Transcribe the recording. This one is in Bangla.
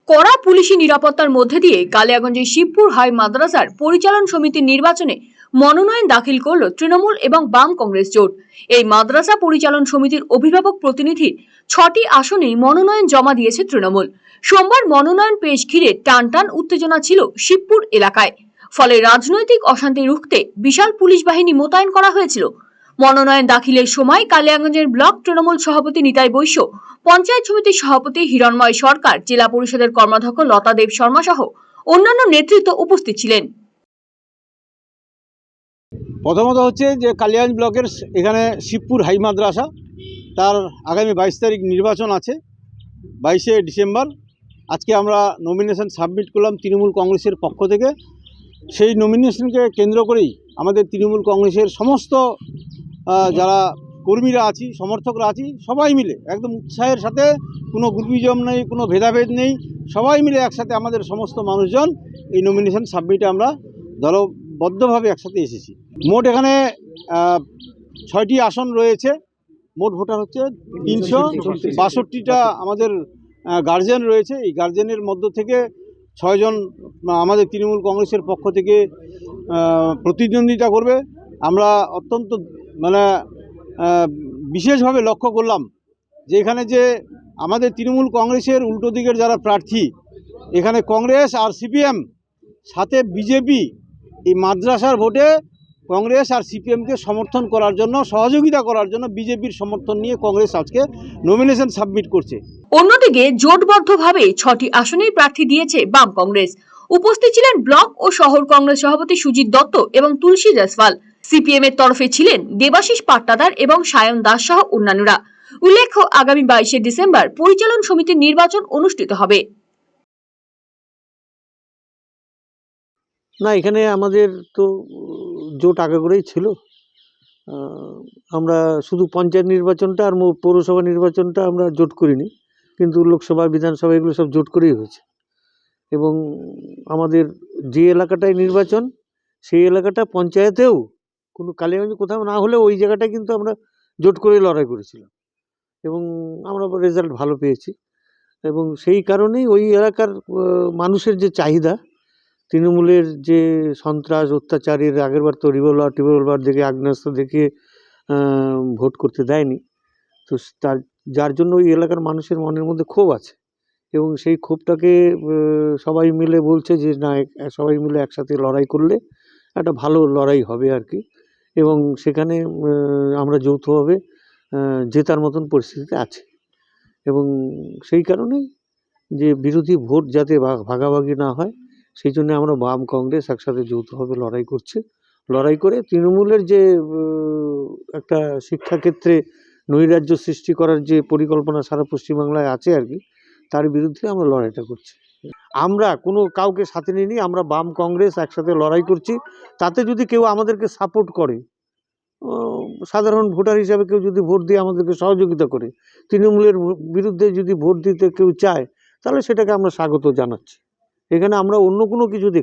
কড়া পুলিশি নিরাপত্তার মধ্যে দিয়ে কালিয়াগঞ্জের শিবপুর হাই মাদ্রাসার পরিচালন সমিতির নির্বাচনে মনোনয়ন দাখিল করল তৃণমূল এবং বাম কংগ্রেস জোট। এই মাদ্রাসা পরিচালন সমিতির অভিভাবক প্রতিনিধির 6টি আসনেই মনোনয়ন জমা দিয়েছে তৃণমূল। সোমবার মনোনয়ন পেশ ঘিরে টানটান উত্তেজনা ছিল শিবপুর এলাকায়। ফলে রাজনৈতিক অশান্তি রুখতে বিশাল পুলিশ বাহিনী মোতায়েন করা হয়েছিল। মনোনয়ন দাখিলের সময় কালিয়াগঞ্জের ব্লক তৃণমূল সভাপতি নিতাই বৈশ্য, পঞ্চায়েত সমিতির সভাপতি হিরণময় সরকার, জেলা পরিষদের কর্মাধ্যক্ষ লতা দেব শর্মা সহ অন্যান্য নেতৃত্ব উপস্থিত ছিলেন। প্রথমত হচ্ছে যে কালিয়াগঞ্জ ব্লকের এখানে শিবপুর হাই মাদ্রাসা, তার আগামী 22 তারিখ নির্বাচন আছে, 22শে ডিসেম্বর। আজকে আমরা নমিনেশন সাবমিট করলাম তৃণমূল কংগ্রেসের পক্ষ থেকে। সেই নমিনেশনকে কেন্দ্র করেই আমাদের তৃণমূল কংগ্রেসের সমস্ত যারা কর্মীরা আছি, সমর্থকরা আছি, সবাই মিলে একদম উৎসাহের সাথে, কোনো গ্রুপিজম নেই, কোনো ভেদাভেদ নেই, সবাই মিলে একসাথে আমাদের সমস্ত মানুষজন এই নমিনেশন সাবমিটে আমরা দলবদ্ধভাবে একসাথে এসেছি। মোট এখানে 6টি আসন রয়েছে। মোট ভোটার হচ্ছে 362টা আমাদের গার্জেন রয়েছে। এই গার্জেনের মধ্য থেকে 6 জন আমাদের তৃণমূল কংগ্রেসের পক্ষ থেকে প্রতিদ্বন্দ্বিতা করবে। আমরা অত্যন্ত বিশেষভাবে লক্ষ্য করলাম যে এখানে যে আমাদের তৃণমূল কংগ্রেসের উল্টো দিকের যারা প্রার্থী, এখানে কংগ্রেস আর সিপিএম সাথে বিজেপি, এই মাদ্রাসার ভোটে কংগ্রেস আর সিপিএমকে সমর্থন করার জন্য, সহযোগিতা করার জন্য বিজেপির সমর্থন নিয়ে কংগ্রেস আজকে নমিনেশন সাবমিট করছে। অন্যদিকে জোটবদ্ধভাবে 6টি আসনেই প্রার্থী দিয়েছে বাম কংগ্রেস। উপস্থিত ছিলেন ব্লক ও শহর কংগ্রেস সভাপতি সুজিত দত্ত এবং তুলসী জয়সওয়াল। সিপিএম এর তরফে ছিলেন দেবাশিস পাট্টাদার এবং সায়ন দাস সহ অন্যান্যরা। উল্লেখ্য, আগামী 22শে ডিসেম্বর পরিচালন সমিতির নির্বাচন অনুষ্ঠিত হবে। না, এখানে আমাদের তো জোট আগে করেই ছিল। আমরা শুধু পঞ্চায়েত নির্বাচনটা আর পৌরসভা নির্বাচনটা আমরা জোট করিনি, কিন্তু লোকসভা, বিধানসভা এগুলো সব জোট করেই হয়েছে। এবং আমাদের যে এলাকাটায় নির্বাচন, সেই এলাকাটা পঞ্চায়েতেও কোনো কালিয়াগঞ্জ কোথাও না হলেও ওই জায়গাটায় কিন্তু আমরা জোট করে লড়াই করেছিলাম এবং আমরা রেজাল্ট ভালো পেয়েছি। এবং সেই কারণেই ওই এলাকার মানুষের যে চাহিদা, তৃণমূলের যে সন্ত্রাস অত্যাচারের, আগেরবার তো রিভলভার দেখে, আগ্নেয়াস্ত্র দেখে ভোট করতে দেয়নি, তো যার জন্য ওই এলাকার মানুষের মনের মধ্যে ক্ষোভ আছে। এবং সেই ক্ষোভটাকে সবাই মিলে বলছে যে না, সবাই মিলে একসাথে লড়াই করলে একটা ভালো লড়াই হবে আর কি। এবং সেখানে আমরা যৌথভাবে জেতার মতন পরিস্থিতিতে আছে। এবং সেই কারণেই যে বিরোধী ভোট যাতে ভাগাভাগি না হয়, সেই জন্য আমরা বাম কংগ্রেস একসাথে যৌথভাবে লড়াই করছি। লড়াই করে তৃণমূলের যে একটা শিক্ষাক্ষেত্রে নৈরাজ্য সৃষ্টি করার যে পরিকল্পনা সারা পশ্চিমবাংলায় আছে আর কি, তার বিরুদ্ধে আমরা লড়াইটা করছি। আমরা কোনো কাউকে সাথে নিইনি, আমরা বাম কংগ্রেস একসাথে লড়াই করছি। তাতে যদি কেউ আমাদেরকে সাপোর্ট করে, সাধারণ ভোটার হিসাবে কেউ যদি ভোট দিয়ে আমাদেরকে সহযোগিতা করে, তৃণমূলের বিরুদ্ধে যদি ভোট দিতে কেউ চায়, তাহলে সেটাকে আমরা স্বাগত জানাচ্ছি। এখানে আমরা অন্য কোনো কিছু